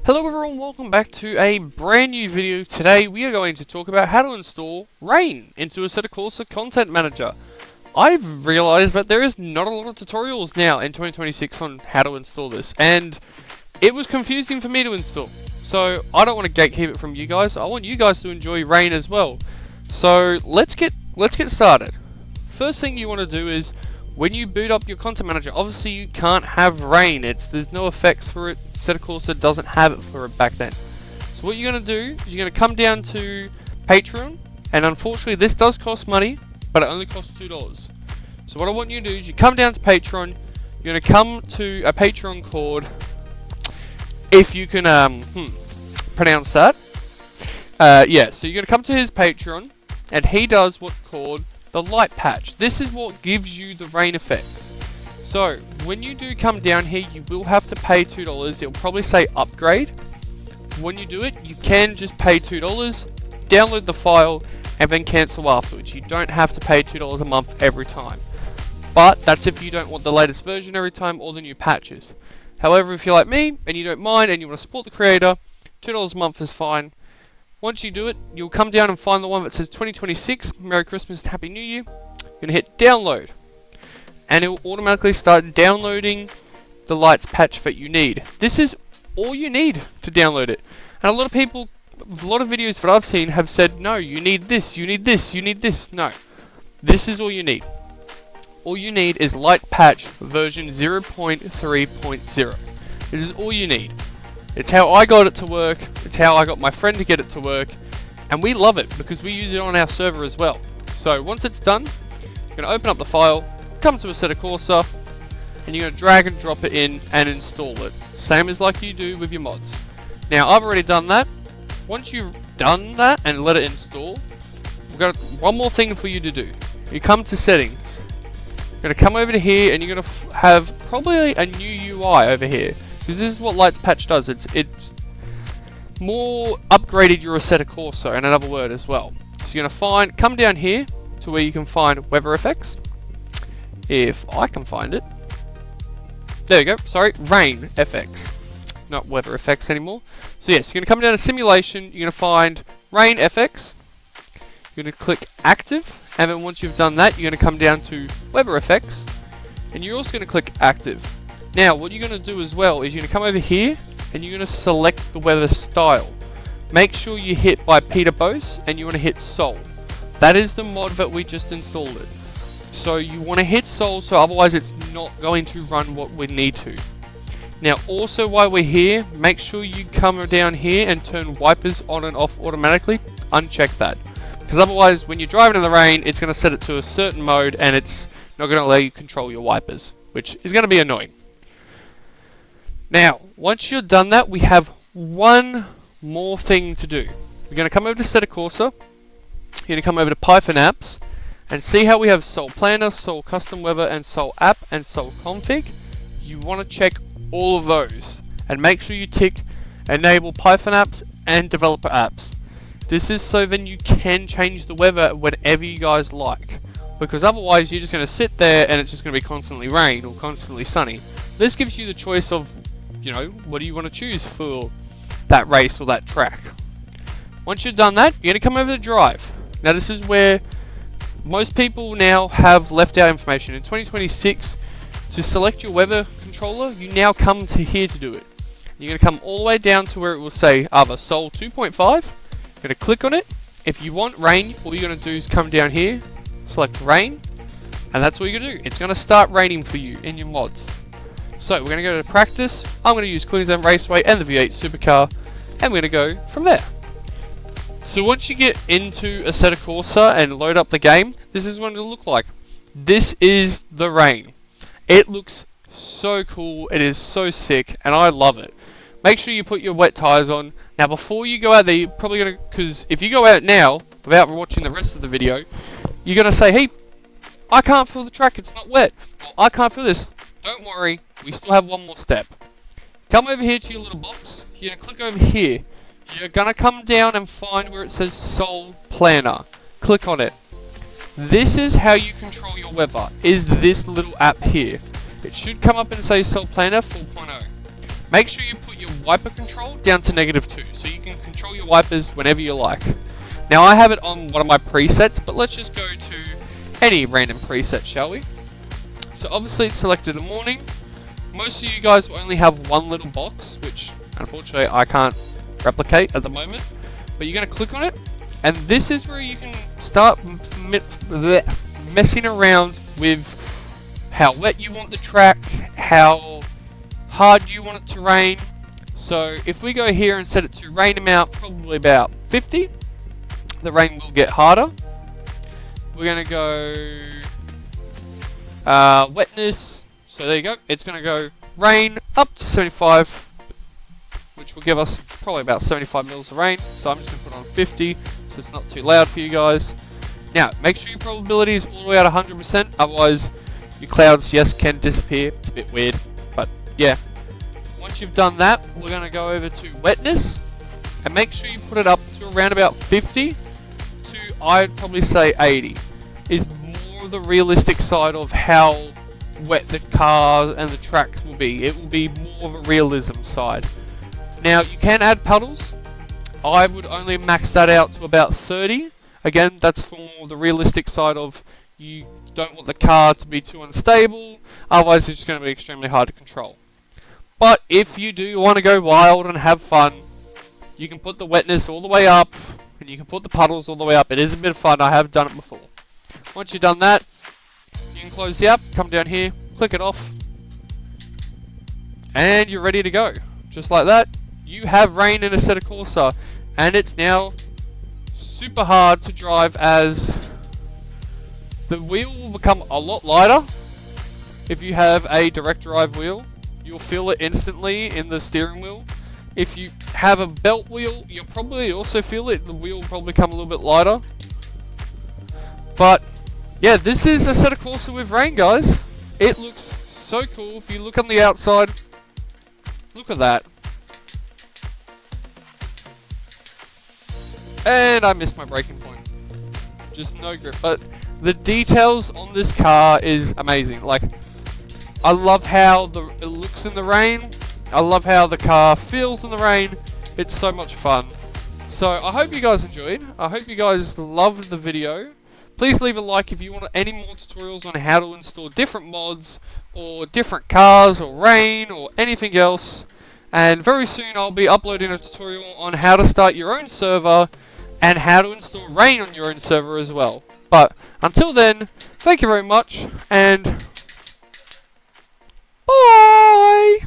Hello everyone, welcome back to a brand new video. Today we are going to talk about how to install Rain into Assetto Corsa Content Manager. I've realized that there is not a lot of tutorials now in 2026 on how to install this, and it was confusing for me to install. So I don't want to gatekeep it from you guys. I want you guys to enjoy Rain as well. So let's get started. First thing you want to do is, when you boot up your content manager, obviously you can't have Rain. There's no effects for it. Assetto Corsa doesn't have it for it back then. So what you're going to do is you're going to come down to Patreon, and unfortunately this does cost money, but it only costs $2. So what I want you to do is you come down to Patreon. You're going to come to a Patreon called, if you can pronounce that. Yeah, so you're going to come to his Patreon, and he does what's called the light patch. This is what gives you the rain effects. So when you do come down here, you will have to pay $2. It'll probably say upgrade. When you do it, you can just pay $2, download the file, and then cancel afterwards. You don't have to pay $2 a month every time. But that's if you don't want the latest version every time or the new patches. However, if you're like me and you don't mind and you want to support the creator, $2 a month is fine. Once you do it, you'll come down and find the one that says 2026, Merry Christmas and Happy New Year. You're going to hit download, and it will automatically start downloading the lights patch that you need. This is all you need to download it. And a lot of people, a lot of videos that I've seen have said, no, you need this, you need this, you need this. No, this is all you need. All you need is light patch version 0.3.0. It is all you need. It's how I got it to work, it's how I got my friend to get it to work, and we love it because we use it on our server as well. So once it's done, you're going to open up the file, come to Assetto Corsa, and you're going to drag and drop it in and install it. Same as like you do with your mods. Now I've already done that. Once you've done that and let it install, we've got one more thing for you to do. You come to settings. You're going to come over to here, and you're going to have probably a new UI over here. Because this is what Lights Patch does. It's more upgraded your Assetto Corsa, in another word as well. So you're going to come down here to where you can find weather effects. If I can find it. There we go. Sorry, rain FX. Not weather effects anymore. So yes, you're going to come down to simulation. You're going to find rain FX. You're going to click active. And then once you've done that, you're going to come down to weather effects. And you're also going to click active. Now, what you're going to do as well is you're going to come over here and you're going to select the weather style. Make sure you hit by Peter Bose and you want to hit Sol. That is the mod that we just installed it. So you want to hit Sol, so otherwise it's not going to run what we need to. Now, also while we're here, make sure you come down here and turn wipers on and off automatically. Uncheck that. Because otherwise, when you're driving in the rain, it's going to set it to a certain mode and it's not going to allow you to control your wipers, which is going to be annoying. Now, once you've done that, we have one more thing to do. We're going to come over to Assetto Corsa. You're going to come over to Python Apps, and see how we have Sol Planner, Sol Custom Weather, and Sol App, and Sol Config. You want to check all of those, and make sure you tick Enable Python Apps and Developer Apps. This is so then you can change the weather whenever you guys like, because otherwise you're just going to sit there and it's just going to be constantly rain or constantly sunny. This gives you the choice of, you know, what do you want to choose for that race or that track. Once you've done that, you're going to come over to Drive. Now this is where most people now have left out information. In 2026, to select your weather controller, you now come to here to do it. You're going to come all the way down to where it will say either Sol 2.5. You're going to click on it. If you want rain, all you're going to do is come down here, select rain, and that's all you're going to do. It's going to start raining for you in your mods. So we're going to go to practice. I'm going to use Queensland Raceway and the V8 Supercar, and we're going to go from there. So once you get into Assetto Corsa and load up the game, this is what it'll look like. This is the rain. It looks so cool. It is so sick, and I love it. Make sure you put your wet tires on. Now before you go out there, you're probably going to, because if you go out now without watching the rest of the video, you're going to say, hey, I can't feel the track, it's not wet. Or, I can't feel this. Don't worry, we still have one more step. Come over here to your little box. You're going to click over here. You're going to come down and find where it says Sol Planner. Click on it. This is how you control your weather, is this little app here. It should come up and say Sol Planner 4.0. make sure you put your wiper control down to -2, so you can control your wipers whenever you like. Now I have it on one of my presets, but let's just go to any random preset, shall we? So obviously it's selected in the morning. Most of you guys will only have one little box, which unfortunately I can't replicate at the moment. But you're going to click on it, and this is where you can start messing around with how wet you want the track, how hard you want it to rain. So if we go here and set it to rain amount probably about 50, the rain will get harder. We're going to go wetness, so there you go, it's going to go rain up to 75, which will give us probably about 75 mils of rain. So I'm just going to put on 50, so it's not too loud for you guys. Now, make sure your probability is all the way at 100%, otherwise your clouds, yes, can disappear. It's a bit weird, but yeah. Once you've done that, we're going to go over to wetness, and make sure you put it up to around about 50 to, I'd probably say 80, is more the realistic side of how wet the car and the track will be. It will be more of a realism side. Now, you can add puddles. I would only max that out to about 30. Again, that's for the realistic side of you don't want the car to be too unstable, otherwise it's just going to be extremely hard to control. But if you do want to go wild and have fun, you can put the wetness all the way up, and you can put the puddles all the way up. It is a bit of fun, I have done it before. Once you've done that, you can close the app, come down here, click it off, and you're ready to go. Just like that, you have rain in Assetto Corsa, and it's now super hard to drive as the wheel will become a lot lighter. If you have a direct drive wheel, you'll feel it instantly in the steering wheel. If you have a belt wheel, you'll probably also feel it. The wheel will probably become a little bit lighter. But yeah, this is Assetto Corsa with rain, guys. It looks so cool. If you look on the outside, look at that. And I missed my braking point. Just no grip. But the details on this car is amazing. Like, I love how it looks in the rain. I love how the car feels in the rain. It's so much fun. So I hope you guys enjoyed. I hope you guys loved the video. Please leave a like if you want any more tutorials on how to install different mods or different cars or rain or anything else. And very soon I'll be uploading a tutorial on how to start your own server and how to install rain on your own server as well. But until then, thank you very much, and bye!